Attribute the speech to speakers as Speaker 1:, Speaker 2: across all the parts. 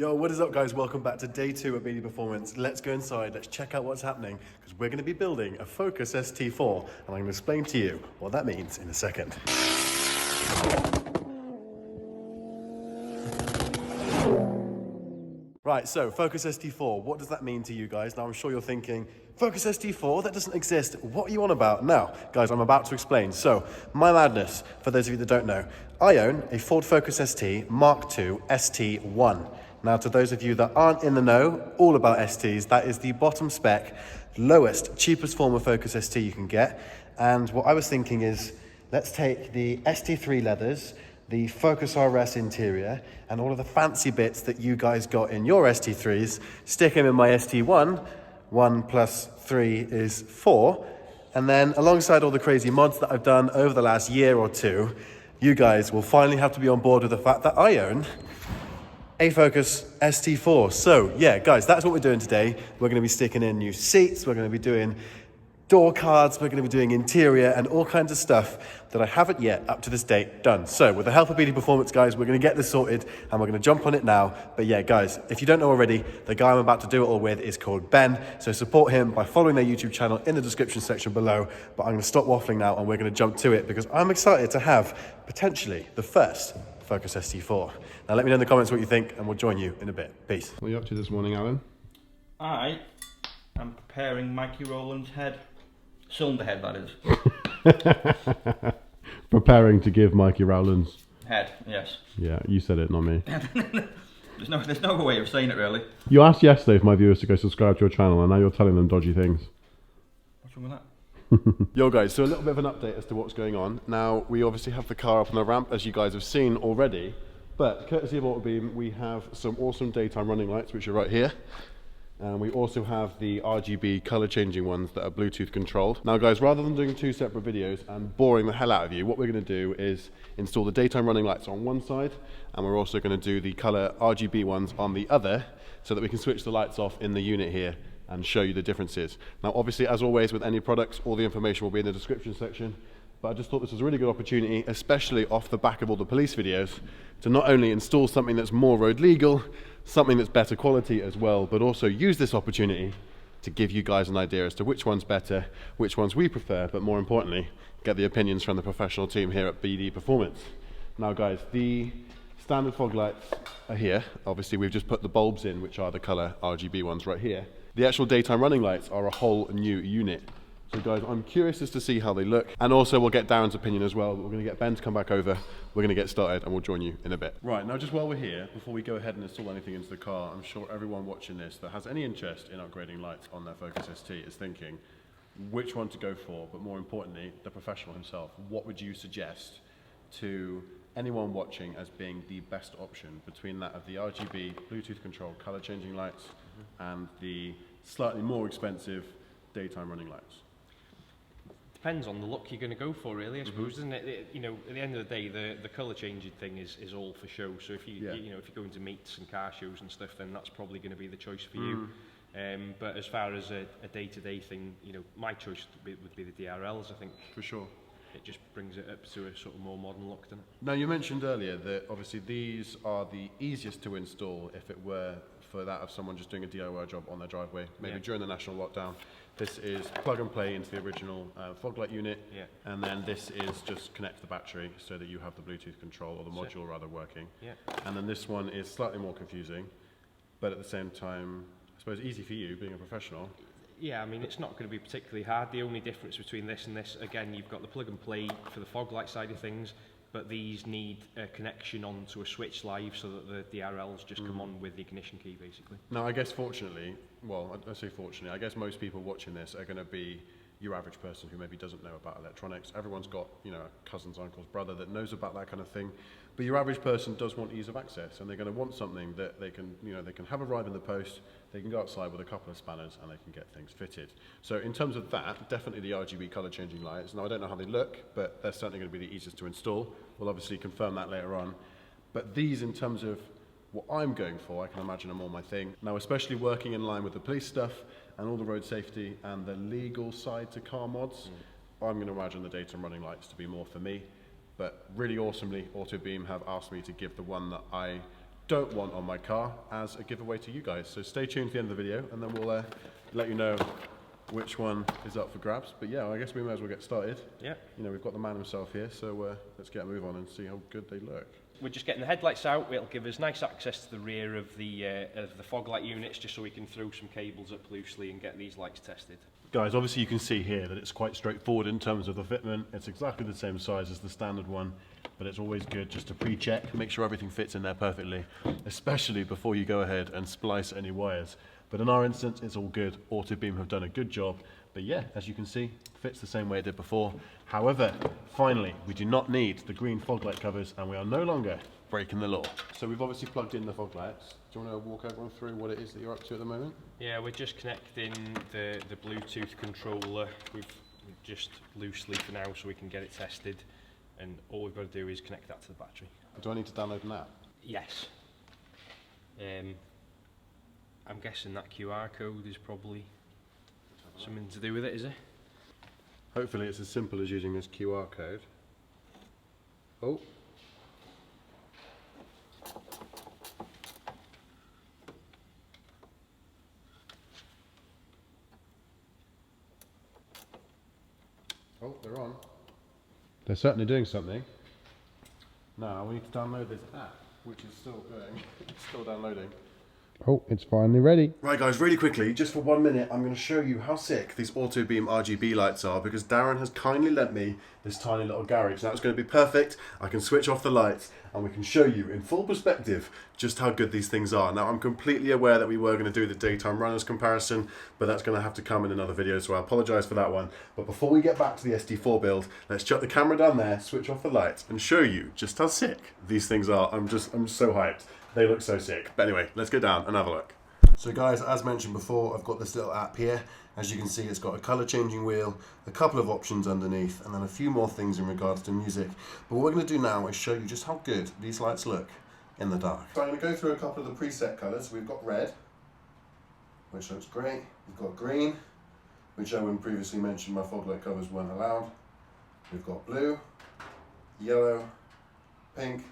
Speaker 1: Yo, what is up guys? Welcome back to day 2 of BD Performance. Let's go inside, let's check out what's happening, because we're going to be building a Focus ST-4, and I'm going to explain to you what that means in a second. Right, so Focus ST-4, what does that mean to you guys? Now I'm sure you're thinking, Focus ST-4? That doesn't exist. What are you on about? Now, guys, I'm about to explain. So, my madness, for those of you that don't know, I own a Ford Focus ST Mk2 ST-1. Now, to those of you that aren't in the know all about STs, that is the bottom spec, lowest, cheapest form of Focus ST you can get. And what I was thinking is, let's take the ST3 leathers, the Focus RS interior, and all of the fancy bits that you guys got in your ST3s, stick them in my ST1, 1 plus 3 is 4, and then alongside all the crazy mods that I've done over the last year or two, you guys will finally have to be on board with the fact that I own a Focus ST-4. So yeah, guys, that's what we're doing today. We're going to be sticking in new seats, we're going to be doing door cards, we're going to be doing interior and all kinds of stuff that I haven't yet, up to this date, done. So with the help of BD Performance, guys, we're going to get this sorted and we're going to jump on it now. But yeah, guys, if you don't know already, the guy I'm about to do it all with is called Ben. So support him by following their YouTube channel in the description section below. But I'm going to stop waffling now and we're going to jump to it because I'm excited to have potentially the first Focus ST-4. Now let me know in the comments what you think and we'll join you in a bit. Peace.
Speaker 2: What are you up to this morning, Alan?
Speaker 3: I am preparing Mikey Rowland's head. Cylinder head, that is.
Speaker 2: Preparing to give Mikey Rowland's
Speaker 3: Head, yes.
Speaker 2: Yeah, you said it, not me.
Speaker 3: There's no way of saying it, really.
Speaker 2: You asked yesterday for my viewers to go subscribe to your channel, and now you're telling them dodgy things.
Speaker 3: What's wrong with that?
Speaker 1: Yo guys, so a little bit of an update as to what's going on. Now, we obviously have the car up on the ramp, as you guys have seen already, but courtesy of Autobeam, we have some awesome daytime running lights, which are right here. And we also have the RGB color changing ones that are Bluetooth controlled. Now guys, rather than doing 2 separate videos and boring the hell out of you, what we're gonna do is install the daytime running lights on one side, and we're also gonna do the color RGB ones on the other, so that we can switch the lights off in the unit here and show you the differences. Now obviously, as always with any products, all the information will be in the description section, but I just thought this was a really good opportunity, especially off the back of all the police videos, to not only install something that's more road legal, something that's better quality as well, but also use this opportunity to give you guys an idea as to which one's better, which ones we prefer, but more importantly, get the opinions from the professional team here at BD Performance. Now guys, the standard fog lights are here. Obviously we've just put the bulbs in, which are the color RGB ones right here. The actual daytime running lights are a whole new unit. So guys, I'm curious as to see how they look, and also we'll get Darren's opinion as well. We're going to get Ben to come back over, we're going to get started, and we'll join you in a bit. Right, now just while we're here, before we go ahead and install anything into the car, I'm sure everyone watching this that has any interest in upgrading lights on their Focus ST is thinking which one to go for, but more importantly, the professional himself. What would you suggest to anyone watching as being the best option between that of the RGB Bluetooth controlled color changing lights and the slightly more expensive daytime running lights?
Speaker 4: Depends on the look you're going to go for, really, I suppose, isn't it? You know, at the end of the day, the colour changing thing is all for show. So if you you know, if you're going to meets and car shows and stuff, then that's probably going to be the choice for you. But as far as a day-to-day thing, you know, my choice would be the DRLs. I think
Speaker 1: For sure.
Speaker 4: it just brings it up to a sort of more modern look, doesn't it?
Speaker 1: Now you mentioned earlier that obviously these are the easiest to install if it were for that of someone just doing a DIY job on their driveway, maybe during the national lockdown. This is plug and play into the original fog light unit, and then this is just connect to the battery so that you have the Bluetooth control, or the module rather, working. And then this one is slightly more confusing, but at the same time, I suppose easy for you being a professional.
Speaker 4: Yeah, I mean, it's not going to be particularly hard. The only difference between this and this, again, you've got the plug and play for the fog light side of things, but these need a connection onto a switch live so that the DRLs just come on with the ignition key, basically.
Speaker 1: Now, I guess fortunately, well, I say fortunately, I guess most people watching this are going to be your average person who maybe doesn't know about electronics. Everyone's got, you know, a cousin's uncle's brother that knows about that kind of thing. But your average person does want ease of access, and they're going to want something that they can, you know, they can have arrive in the post, they can go outside with a couple of spanners, and they can get things fitted. So in terms of that, definitely the RGB color changing lights. Now I don't know how they look, but they're certainly going to be the easiest to install. We'll obviously confirm that later on. But these, in terms of what I'm going for, I can imagine are more my thing. Now, especially working in line with the police stuff and all the road safety and the legal side to car mods, I'm going to imagine the daytime running lights to be more for me. But really awesomely, Autobeam have asked me to give the one that I don't want on my car as a giveaway to you guys. So stay tuned to the end of the video and then we'll let you know which one is up for grabs. But yeah, I guess we may as well get started.
Speaker 4: Yeah.
Speaker 1: You know, we've got the man himself here, so let's get a move on and see how good they look.
Speaker 4: We're just getting the headlights out. It'll give us nice access to the rear of the fog light units, just so we can throw some cables up loosely and get these lights tested.
Speaker 1: Guys, obviously you can see here that it's quite straightforward in terms of the fitment. It's exactly the same size as the standard one, but it's always good just to pre-check, make sure everything fits in there perfectly, especially before you go ahead and splice any wires. But in our instance, it's all good. Autobeam have done a good job. But yeah, as you can see, fits the same way it did before. However, finally, we do not need the green fog light covers and we are no longer breaking the law. So we've obviously plugged in the fog lights. Do you want to walk everyone through what it is that you're up to at the moment?
Speaker 4: Yeah, we're just connecting the Bluetooth controller. We've just loosely for now so we can get it tested. And all we've got to do is connect that to the battery.
Speaker 1: Do I need to download an app?
Speaker 4: Yes. I'm guessing that QR code is probably something to do with it, is it?
Speaker 1: Hopefully it's as simple as using this QR code. Oh. Oh, they're on. They're certainly doing something. Now we need to download this app, which is still going. It's still downloading.
Speaker 2: Oh, it's finally ready.
Speaker 1: Right guys, really quickly, just for 1 minute, I'm going to show you how sick these Autobeam RGB lights are because Darren has kindly lent me this tiny little garage. Now it's going to be perfect. I can switch off the lights and we can show you in full perspective just how good these things are. Now I'm completely aware that we were going to do the daytime runners comparison, but that's going to have to come in another video, so I apologise for that one. But before we get back to the ST-4 build, let's chuck the camera down there, switch off the lights and show you just how sick these things are. I'm so hyped. They look so sick. But anyway, let's go down and have a look. So guys, as mentioned before, I've got this little app here. As you can see, it's got a colour changing wheel, a couple of options underneath, and then a few more things in regards to music. But what we're going to do now is show you just how good these lights look in the dark. So I'm going to go through a couple of the preset colours. We've got red, which looks great. We've got green, which Owen previously mentioned my fog light covers weren't allowed. We've got blue, yellow, pink,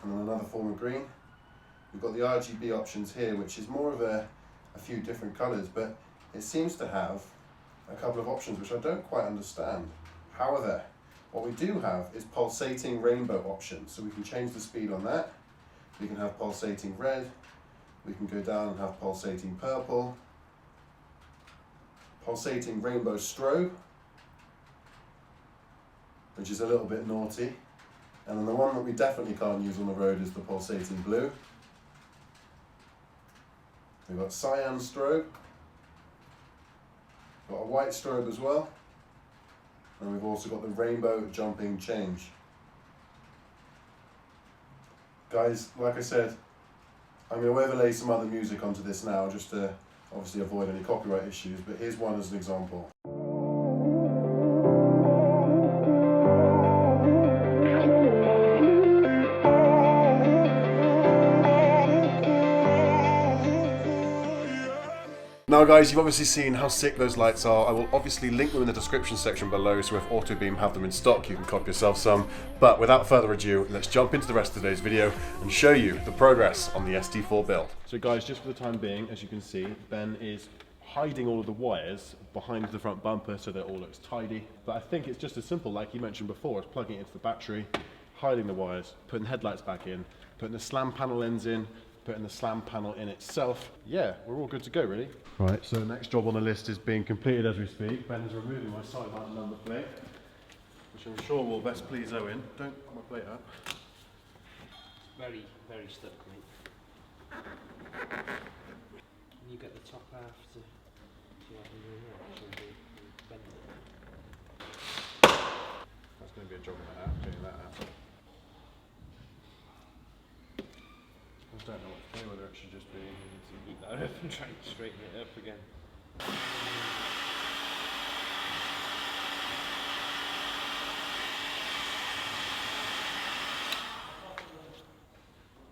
Speaker 1: and then another form of green. We've got the RGB options here, which is more of a few different colours, but it seems to have a couple of options which I don't quite understand. However, what we do have is pulsating rainbow options, so we can change the speed on that. We can have pulsating red, we can go down and have pulsating purple, pulsating rainbow strobe, which is a little bit naughty. And then the one that we definitely can't use on the road is the pulsating blue. We've got cyan strobe, got a white strobe as well, and we've also got the rainbow jumping change. Guys, like I said, I'm going to overlay some other music onto this now just to obviously avoid any copyright issues, but here's one as an example. Now guys, you've obviously seen how sick those lights are. I will obviously link them in the description section below, so if Autobeam have them in stock, you can copy yourself some. But without further ado, let's jump into the rest of today's video and show you the progress on the ST-4 build. So guys, just for the time being, as you can see, Ben is hiding all of the wires behind the front bumper so that it all looks tidy. But I think it's just as simple, like you mentioned before, as plugging it into the battery, hiding the wires, putting headlights back in, putting the slam panel ends in, putting the slam panel in itself. Yeah, we're all good to go really. Right, so the next job on the list is being completed as we speak. Ben is removing my side mount number plate, which I'm sure will best please Owen. Don't put my plate up.
Speaker 4: Very, very stuck, mate. And you get the top half to have a so you bend it.
Speaker 1: That's going to be a job and a half, getting that out. I don't know what to do, whether it should just be...
Speaker 4: Heat that up and try and straighten it up again.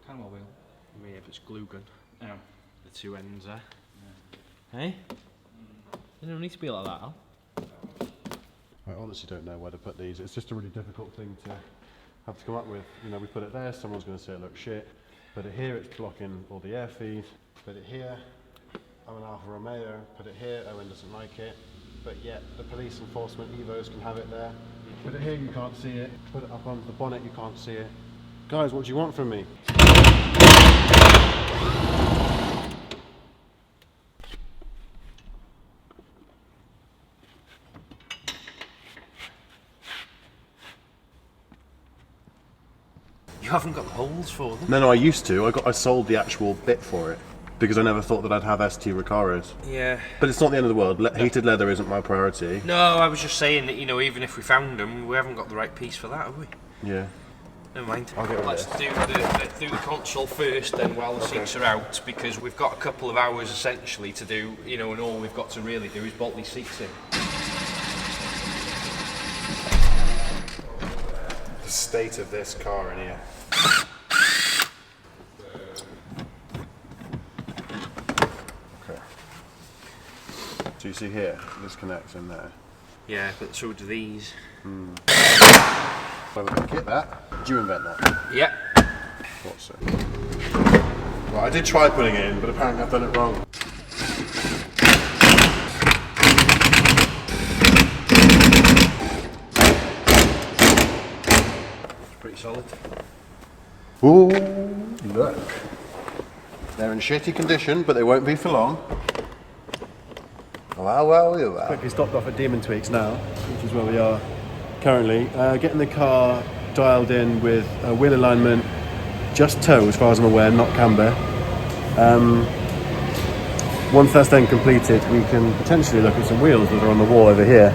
Speaker 3: Camel wheel.
Speaker 4: I mean, if it's glue gun,
Speaker 3: Yeah.
Speaker 4: the two ends there. Yeah. Hey? You don't need to be like that, Al.
Speaker 1: I honestly don't know where to put these. It's just a really difficult thing to have to come up with. You know, we put it there, someone's going to say it looks shit. Put it here, it's blocking all the air feed. Put it here, I'm an Alfa Romeo. Put it here, Owen doesn't like it. But yet the police enforcement Evos can have it there. Put it here, you can't see it. Put it up onto the bonnet, you can't see it. Guys, what do you want from me?
Speaker 4: You haven't got the holes for them.
Speaker 1: No, I used to. I sold the actual bit for it because I never thought that I'd have ST Recaros.
Speaker 4: Yeah.
Speaker 1: But it's not the end of the world. Heated leather isn't my priority.
Speaker 4: No, I was just saying that, you know, even if we found them, we haven't got the right piece for that, have we?
Speaker 1: Yeah.
Speaker 4: Never mind.
Speaker 1: I'll get rid of
Speaker 4: Let's do the console first then while the seats are out, because we've got a couple of hours essentially to do, you know, and all we've got to really do is bolt these seats in.
Speaker 1: The state of this car in here. Okay. So you see here, this connects in there.
Speaker 4: Yeah, but so do these.
Speaker 1: Well, we get that. Did you invent that?
Speaker 4: Yeah.
Speaker 1: Thought so. Right, I did try putting it in, but apparently I've done it wrong.
Speaker 4: It's pretty solid.
Speaker 1: Ooh, look. They're in shitty condition, but they won't be for long. Well. Quickly stopped off at Demon Tweaks now, which is where we are currently. Getting the car dialed in with wheel alignment, just toe as far as I'm aware, not camber. Once that's then completed, we can potentially look at some wheels that are on the wall over here.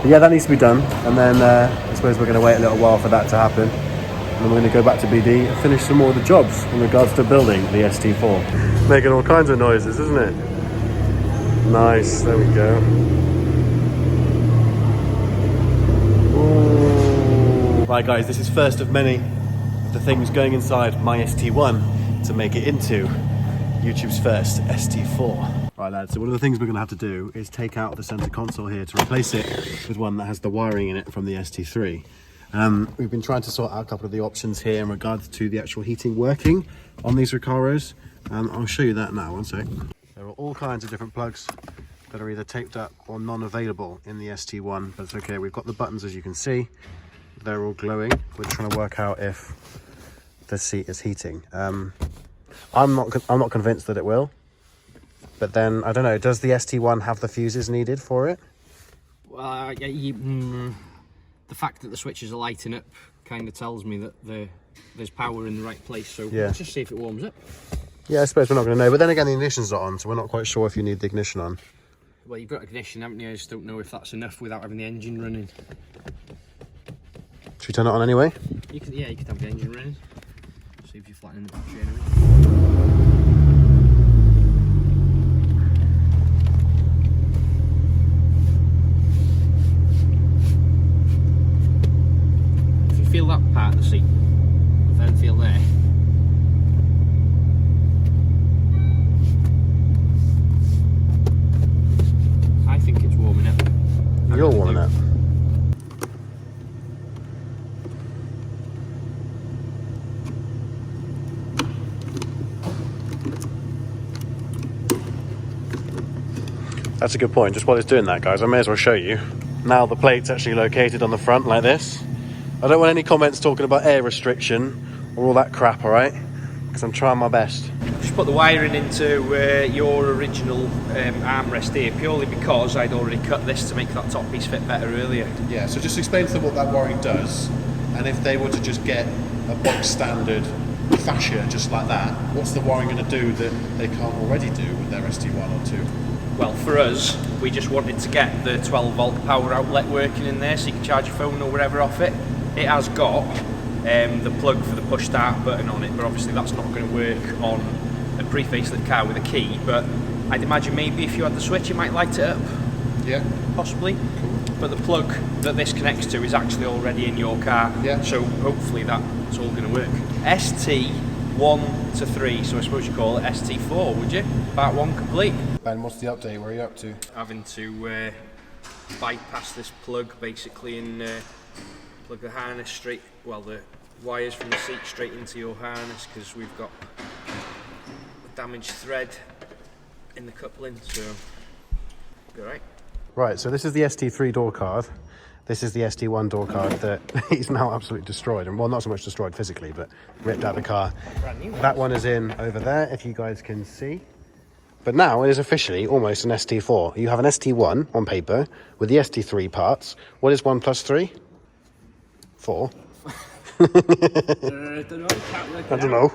Speaker 1: But yeah, that needs to be done, and then I suppose we're going to wait a little while for that to happen. And then we're going to go back to BD and finish some more of the jobs in regards to building the ST-4. Making all kinds of noises, isn't it? Nice, there we go. Ooh. Right guys, this is first of many of the things going inside my ST-1 to make it into YouTube's first ST-4. Right lads, so one of the things we're going to have to do is take out the center console here to replace it with one that has the wiring in it from the ST3. We've been trying to sort out a couple of the options here in regards to the actual heating working on these Recaros. I'll show you that now, one sec. There are all kinds of different plugs that are either taped up or non-available in the ST1, but it's okay. We've got the buttons, as you can see. They're all glowing. We're trying to work out if the seat is heating. I'm not convinced that it will, but then I don't know. Does the ST1 have the fuses needed for it?
Speaker 4: The fact that the switches are lighting up kind of tells me that there's power in the right place. So
Speaker 1: yeah.
Speaker 4: Let's just see if it warms up.
Speaker 1: Yeah, I suppose we're not going to know. But then again, the ignition's not on, so we're not quite sure if you need the ignition on.
Speaker 4: Well, you've got ignition, haven't you? I just don't know if that's enough without having the engine running.
Speaker 1: Should we turn it on anyway?
Speaker 4: You could have the engine running. See if you're flattening the battery anyway. If you feel that part of the seat, then feel there. I think it's warming up.
Speaker 1: You're warming up. That's a good point. Just while it's doing that, guys, I may as well show you. Now the plate's actually located on the front like this. I don't want any comments talking about air restriction or all that crap, alright? Because I'm trying my best.
Speaker 4: Just put the wiring into your original armrest here purely because I'd already cut this to make that top piece fit better earlier.
Speaker 1: Yeah, so just explain to them what that wiring does, and if they were to just get a box standard fascia just like that, what's the wiring going to do that they can't already do with their ST1 or 2?
Speaker 4: Well, for us, we just wanted to get the 12 volt power outlet working in there so you can charge your phone or whatever off it. It has got the plug for the push start button on it, but obviously that's not going to work on a pre-facelift car with a key, but I'd imagine maybe if you had the switch it might light it up.
Speaker 1: Yeah.
Speaker 4: Possibly.
Speaker 1: Cool.
Speaker 4: But the plug that this connects to is actually already in your car,
Speaker 1: yeah.
Speaker 4: So hopefully that's all going to work. ST1 to 3, so I suppose you call it ST4, would you? Part 1 complete.
Speaker 1: Ben, what's the update? Where are you up to?
Speaker 4: Having to bypass this plug basically and plug the harness straight, well the wires from the seat straight into your harness because we've got a damaged thread in the coupling, so be alright.
Speaker 1: Right, so this is the ST3 door card. This is the ST1 door card that he's now absolutely destroyed. And well, not so much destroyed physically, but ripped out the car.
Speaker 4: Brand new.
Speaker 1: That one is in over there, if you guys can see. But now it is officially almost an ST4. You have an ST1 on paper with the ST3 parts. What is 1 plus 3? 4. I don't know.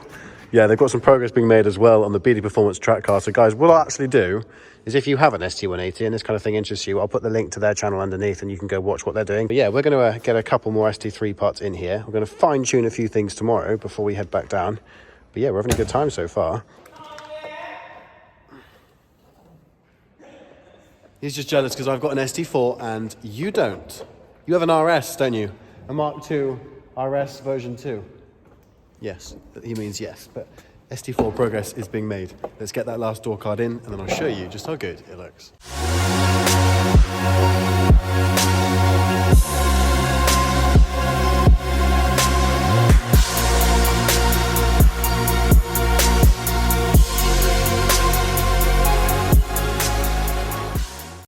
Speaker 1: Yeah, they've got some progress being made as well on the BD Performance track car. So guys, what I'll actually do is if you have an ST180 and this kind of thing interests you, I'll put the link to their channel underneath and you can go watch what they're doing. But yeah, we're going to get a couple more ST3 parts in here. We're going to fine tune a few things tomorrow before we head back down. But yeah, we're having a good time so far. He's just jealous because I've got an ST4 and you don't. You have an RS, don't you? A Mk2 RS version 2. Yes, he means yes, but ST4 progress is being made. Let's get that last door card in and then I'll show you just how good it looks.